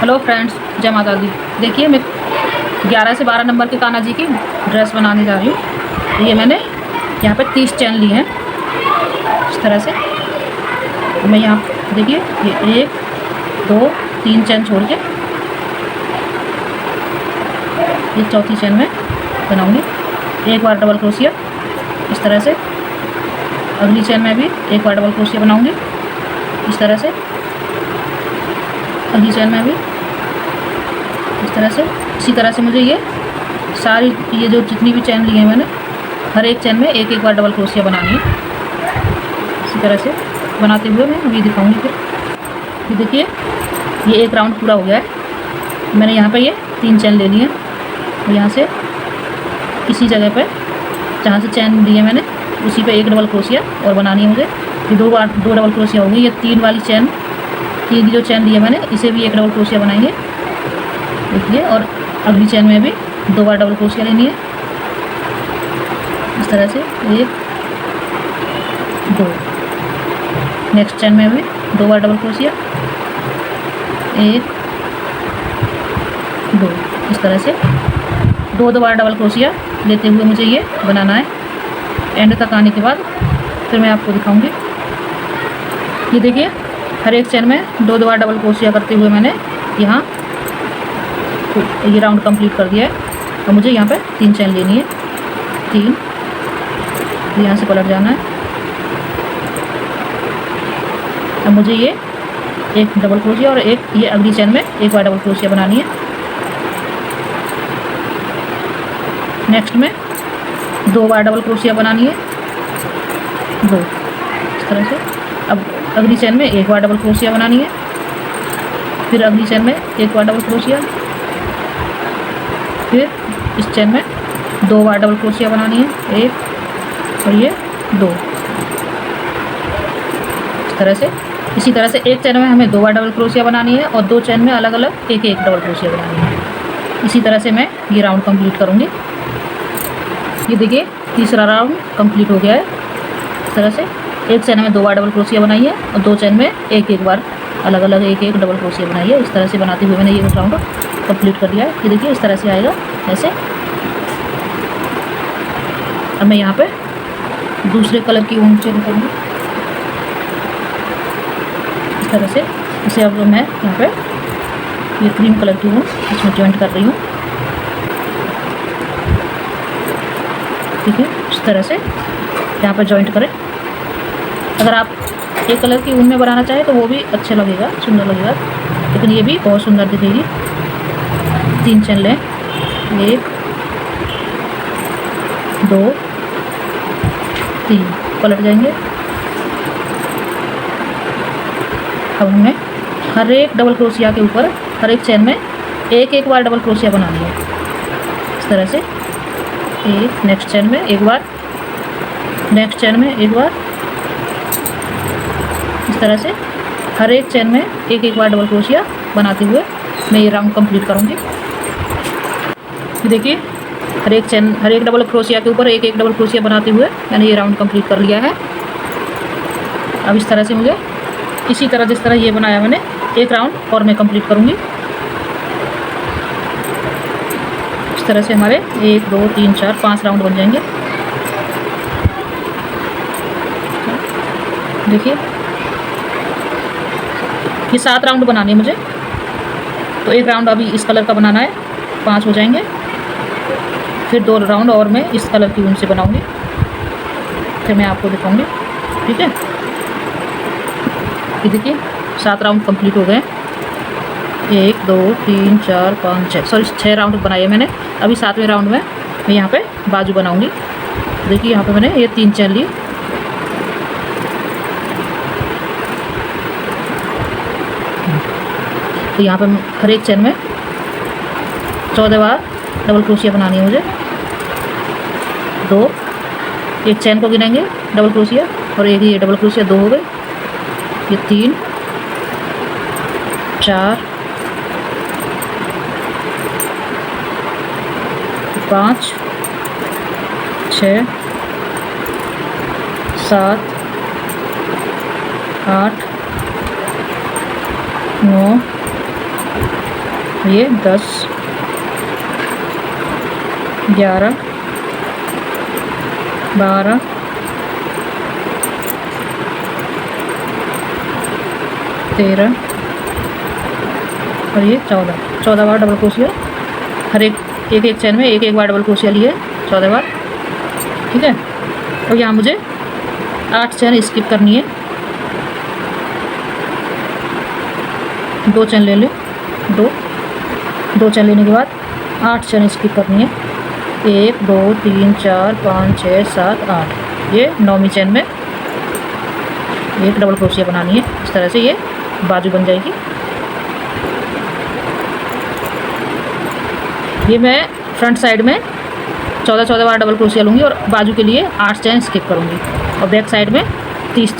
Hello friends, जय माता दी। देखिए, मैं 11 से 12 नंबर के कान्हा जी की ड्रेस बनाने जा रही हूँ। ये मैंने यहाँ पे 30 चैन लिए हैं इस तरह से। मैं यहाँ देखिए, ये 1 2 3 चैन छोड़ के ये चौथी चैन में बनाऊंगी। एक बार डबल क्रोशिया इस तरह से। अगली चैन में भी एक बार डबल क्रोशिया बनाऊंगी इस तरह से। अगली चैन में भी इस तरह से। इसी तरह से मुझे ये सारी जो जितनी भी चैन ली है मैंने, हर एक चैन में एक एक बार डबल क्रोशिया बनानी है। इसी तरह से बनाते हुए मैं अभी दिखाऊंगी। फिर ये देखिए, ये एक राउंड पूरा हो गया है। मैंने यहाँ पे ये 3 चैन ले ली है और यहाँ से इसी जगह पे जहाँ से चैन ली है मैंने, उसी पे एक डबल क्रोशिया और बनानी है मुझे। ये 2 डबल क्रोशिया हो गई। ये 3 वाली चैन, 3 जो चैन ली है मैंने, इसे भी एक डबल क्रोशिया बनाएंगे देखिए। और अगली चैन में भी 2 बार डबल क्रोशिया लेनी है इस तरह से। 1 2। नेक्स्ट चैन में भी 2 बार डबल क्रोशिया, 1 2। इस तरह से 2 बार डबल क्रोशिया लेते हुए मुझे ये बनाना है। एंड तक आने के बाद फिर मैं आपको दिखाऊंगी। ये देखिए, हर एक चैन में 2 बार डबल क्रोशिया करते हुए मैंने यहाँ ये राउंड कंप्लीट कर दिया है। और मुझे यहाँ पे 3 चैन लेनी है। 3, यहाँ से पलट जाना है। अब मुझे ये एक डबल क्रोशिया और एक ये अगली चैन में एक बार डबल क्रोशिया बनानी है। नेक्स्ट में 2 बार डबल क्रोशिया बनानी है, 2 इस तरह से। अब अगली चैन में एक बार डबल क्रोशिया बनानी है। फिर अगली चैन में एक बार डबल क्रोशिया। फिर इस चैन में 2 बार डबल क्रोशिया बनानी है, 1 और ये 2 इस तरह से। इसी तरह से एक चैन में हमें 2 बार डबल क्रोशिया बनानी है और 2 चैन में अलग अलग एक एक डबल क्रोशिया बनानी है। इसी तरह से मैं ये राउंड कंप्लीट करूँगी। ये देखिए, तीसरा राउंड कंप्लीट हो गया है इस तरह से। एक चैन में 2 बार डबल क्रोशिया बनाई है और 2 चैन में एक एक बार अलग अलग एक एक डबल क्रोशिया बनाई है। इस तरह से बनाते हुए मैंने ये राउंड कंप्लीट कर दिया है। ये देखिए, इस तरह से आएगा ऐसे। अब मैं यहाँ पे दूसरे कलर की ऊन चेंज करूँगी इस तरह से। इसे अब मैं यहाँ पे ये क्रीम कलर की ऊन इसमें जॉइंट कर रही हूँ। ठीक है, इस तरह से यहाँ पर जॉइंट करें। अगर आप एक कलर की ऊन में बनाना चाहें तो वो भी अच्छा लगेगा, सुंदर लगेगा, लेकिन ये भी बहुत सुंदर दिखेगी। 3 चैन लें, 1 2 3, पलट जाएंगे। अब हमें हर एक डबल क्रोशिया के ऊपर हर एक चैन में एक एक बार डबल क्रोशिया बनानी है इस तरह से। एक नेक्स्ट चैन में एक बार, नेक्स्ट चैन में एक बार, इस तरह से हर एक चैन में एक एक बार डबल क्रोशिया बनाते हुए मैं ये राउंड कंप्लीट करूँगी। देखिए, हर एक डबल क्रोशिया के ऊपर एक एक डबल क्रोशिया बनाते हुए मैंने ये राउंड कंप्लीट कर लिया है। अब इस तरह से मुझे इसी तरह जिस तरह ये बनाया मैंने, एक राउंड और मैं कंप्लीट करूँगी। इस तरह से हमारे 1 2 3 4 5 राउंड बन जाएंगे। देखिए, ये 7 राउंड बनाने हैं मुझे, तो एक राउंड अभी इस कलर का बनाना है, 5 हो जाएंगे। फिर 2 राउंड और मैं इस कलर की ऊन से बनाऊंगी, फिर मैं आपको दिखाऊंगी। ठीक है, ये देखिए 7 राउंड कंप्लीट हो गए। 1 2 3 4 5 6, सॉरी 6 राउंड बनाए मैंने। अभी 7वें राउंड में मैं यहाँ पे बाजू बनाऊंगी। देखिए, यहाँ पे मैंने ये 3 चैन ली। तो यहाँ पे हर एक चैन में 14 बार डबल क्रोशिया बनानी है मुझे। 2, एक चैन को गिनेंगे डबल क्रोशिया और एक ये डबल क्रोशिया 2 हो गए। ये 3 4 5 6 7 8 9 ये 10 11 12 13 और ये 14 बार डबल क्रोशिया हर एक चेन में एक बार डबल क्रोशिया लिए 14 बार। ठीक है, और यहाँ मुझे 8 चेन स्किप करनी है। 2 चेन ले लें, 2 चेन लेने के बाद 8 चेन स्किप करनी है। 1 2 3 4 5 6 7 8, ये 9वीं चेन में एक डबल क्रोशिया बनानी है। इस तरह से ये बाजू बन जाएगी। ये मैं फ्रंट साइड में 14 बार डबल क्रोशिया लूँगी और बाजू के लिए 8 चेन स्किप करूँगी, और बैक साइड में 30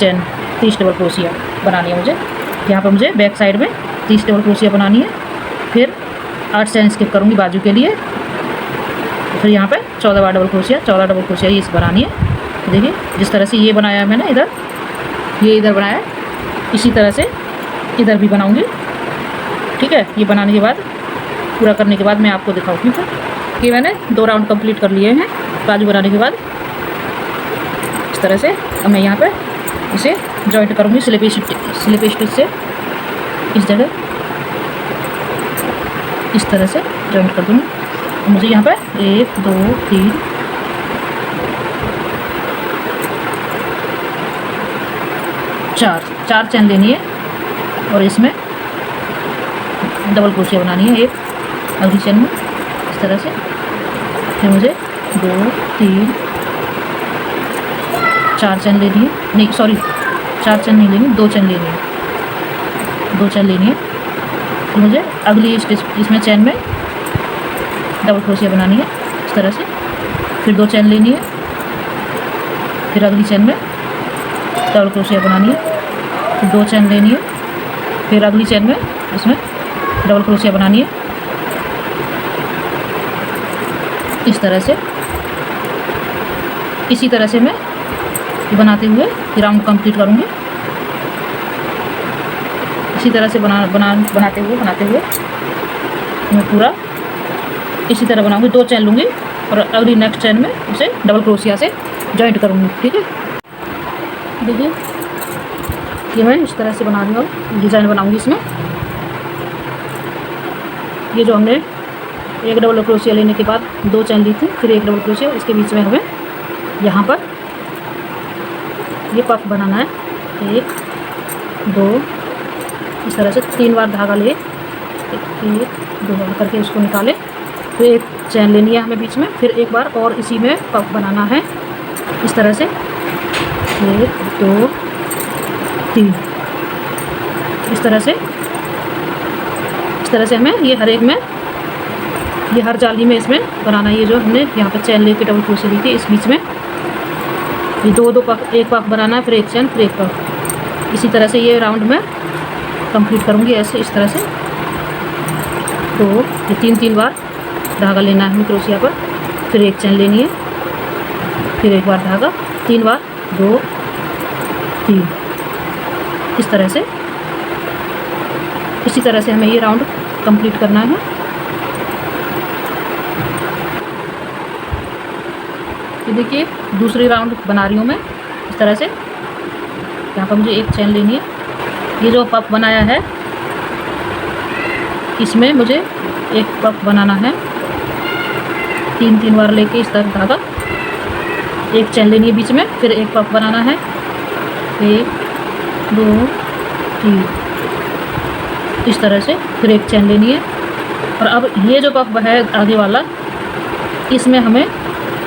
डबल क्रोशिया बनानी है मुझे। यहाँ पर मुझे बैक साइड में 30 डबल क्रोशिया बनानी है, फिर 8 चेन स्किप करूँगी बाजू के लिए, फिर यहाँ पे 14 बार डबल क्रोशिया ये बनानी है। देखिए जिस तरह से ये बनाया है मैंने इधर, ये इधर बनाया है, इसी तरह से इधर भी बनाऊँगी। ठीक है, ये बनाने के बाद पूरा करने के बाद मैं आपको दिखाऊँगी। फिर ये मैंने 2 राउंड कंप्लीट कर लिए हैं बाजू बनाने के बाद। इस तरह से अब मैं यहाँ पे इसे जॉइंट करूँगी स्लिप स्टिच से। इस जगह इस तरह से जॉइंट कर दूँगी। मुझे यहाँ पे 1 2 3 4 चेन लेनी है, और इसमें डबल क्रोशिया बनानी है एक अगली चेन में। इस तरह से फिर मुझे 2 3 4 चेन लेनी है, नहीं सॉरी 4 चेन नहीं लेनी, 2 चेन लेनी है, 2 चेन लेनी है। फिर मुझे अगली इसमें चेन में डबल क्रोशिया बनानी है इस तरह से, फिर 2 चेन लेनी है, फिर अगली चेन में डबल क्रोशिया बनानी है, फिर 2 चेन लेनी है, फिर अगली चेन में इसमें डबल क्रोशिया बनानी है। इस तरह से इसी तरह से मैं बनाते हुए राउंड कंप्लीट करूँगी। इसी तरह से बनाते हुए मैं पूरा इसी तरह बनाऊंगी। 2 चेन लूँगी और अगली नेक्स्ट चेन में उसे डबल क्रोशिया से जॉइंट करूँगी। ठीक है, देखिए ये मैं इस तरह से बना रही हूँ, डिज़ाइन बनाऊँगी इसमें। ये जो हमने एक डबल क्रोशिया लेने के बाद 2 चेन ली थी, फिर एक डबल क्रोशिया, इसके बीच में हमें यहाँ पर ये पफ बनाना है। 1 2 इस तरह से 3 बार धागा ले, 1 2 बार करके उसको निकाले, फिर एक चेन लेनी है हमें बीच में, फिर एक बार और इसी में पफ बनाना है इस तरह से। 1 2 3 इस तरह से हमें ये हर एक में, ये हर जाली में इसमें बनाना है। ये जो हमने यहाँ पर चेन लेके डबल क्रोशिया ली थी, इस बीच में ये 2 पफ, एक पफ बनाना है, फिर एक चेन, फिर एक पफ। इसी तरह से ये राउंड में कंप्लीट करूँगी ऐसे इस तरह से। तो ये 3 बार धागा लेना है हमें क्रोशिया पर, फिर एक चेन लेनी है, फिर एक बार धागा, 3 बार 2 3 इस तरह से। इसी तरह से हमें ये राउंड कंप्लीट करना है। ये देखिए दूसरी राउंड बना रही हूँ मैं इस तरह से। यहाँ पर मुझे एक चेन लेनी है। ये जो पफ बनाया है इसमें मुझे एक पफ बनाना है, 3 बार लेके इस तरह धागा, एक चेन लेनी है बीच में, फिर एक पफ बनाना है, 1 2 3 इस तरह से, फिर एक चेन लेनी है। और अब ये जो पफ है आगे वाला, इसमें हमें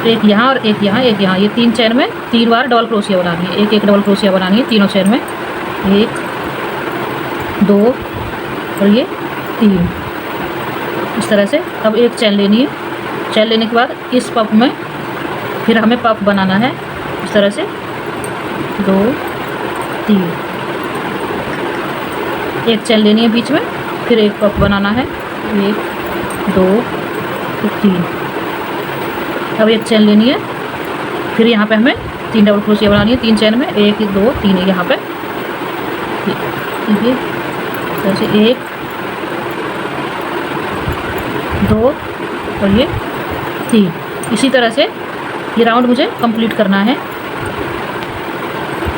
एक यहाँ और एक यहाँ, एक यहाँ, ये 3 चेन में 3 बार डबल क्रोशिया बनानी है। एक डबल क्रोशिया बनानी है तीनों चेन में, 1 2 और ये 3 इस तरह से। अब एक चेन लेनी है, चेन लेने के बाद इस पफ में फिर हमें पफ बनाना है इस तरह से, 2 3 एक चेन लेनी है बीच में, फिर एक पफ बनाना है, 1 2 3। अब एक चेन लेनी है, फिर यहाँ पे हमें 3 डबल क्रोशिया बनानी है 3 चेन में, 1 2 3 है यहाँ पे। देखिए इस तरह से 1 2 और ये 3। इसी तरह से ये राउंड मुझे कंप्लीट करना है।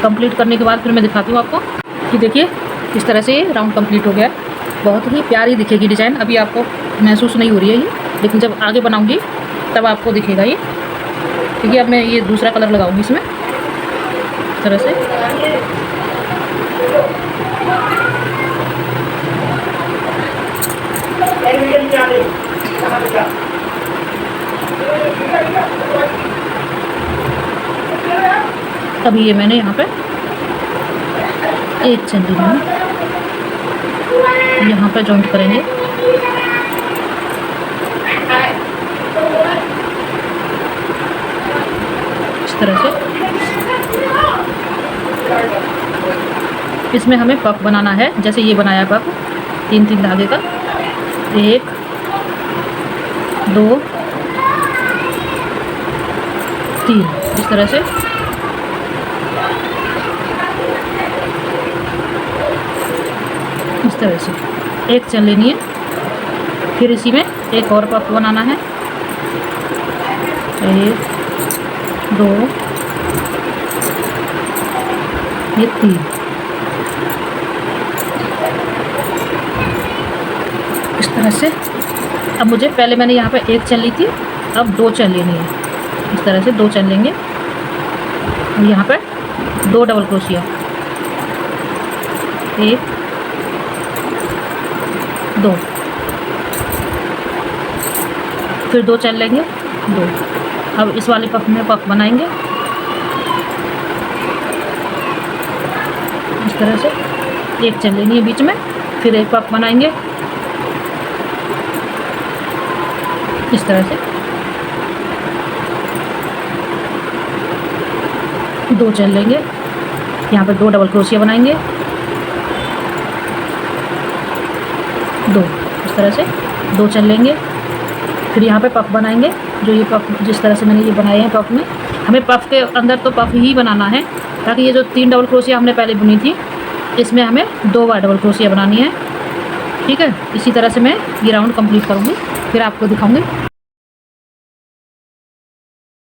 कंप्लीट करने के बाद फिर मैं दिखाती हूँ आपको कि देखिए इस तरह से ये राउंड कंप्लीट हो गया। बहुत ही प्यारी दिखेगी डिज़ाइन। अभी आपको महसूस नहीं हो रही है ये, लेकिन जब आगे बनाऊंगी तब आपको दिखेगा ये। क्योंकि अब मैं ये दूसरा कलर लगाऊंगी इसमें इस तरह से। अभी ये मैंने यहाँ पे एक चेन ली है, यहाँ पे जॉइंट करेंगे। इस तरह से इसमें हमें पफ बनाना है, जैसे ये बनाया पफ 3-3 धागे का। 1 2 3 इस तरह से। इस तरह से एक चेन लेनी है, फिर इसी में एक और पफ बनाना है। 1 2 ये 3 इस तरह से। अब मुझे पहले मैंने यहाँ पे एक चेन ली थी, अब 2 चेन लेनी है। इस तरह से 2 चेन लेंगे और यहाँ पे 2 डबल क्रोशिया, 1 2, फिर 2 चेन लेंगे 2। अब इस वाले पफ में पफ बनाएंगे इस तरह से। एक चेन लेनी है बीच में, फिर एक पफ बनाएंगे इस तरह से। 2 चेन लेंगे, यहाँ पे 2 डबल क्रोशिया बनाएंगे 2 इस तरह से। 2 चेन लेंगे, फिर यहाँ पे पफ बनाएंगे। जो ये पफ जिस तरह से मैंने ये बनाए हैं पफ में, हमें पफ के अंदर तो पफ ही बनाना है, ताकि ये जो 3 डबल क्रोशिया हमने पहले बुनी थी इसमें हमें 2 बार डबल क्रोशिया बनानी है। ठीक है, इसी तरह से मैं ये राउंड कंप्लीट करूँगी, फिर आपको दिखाऊँगी।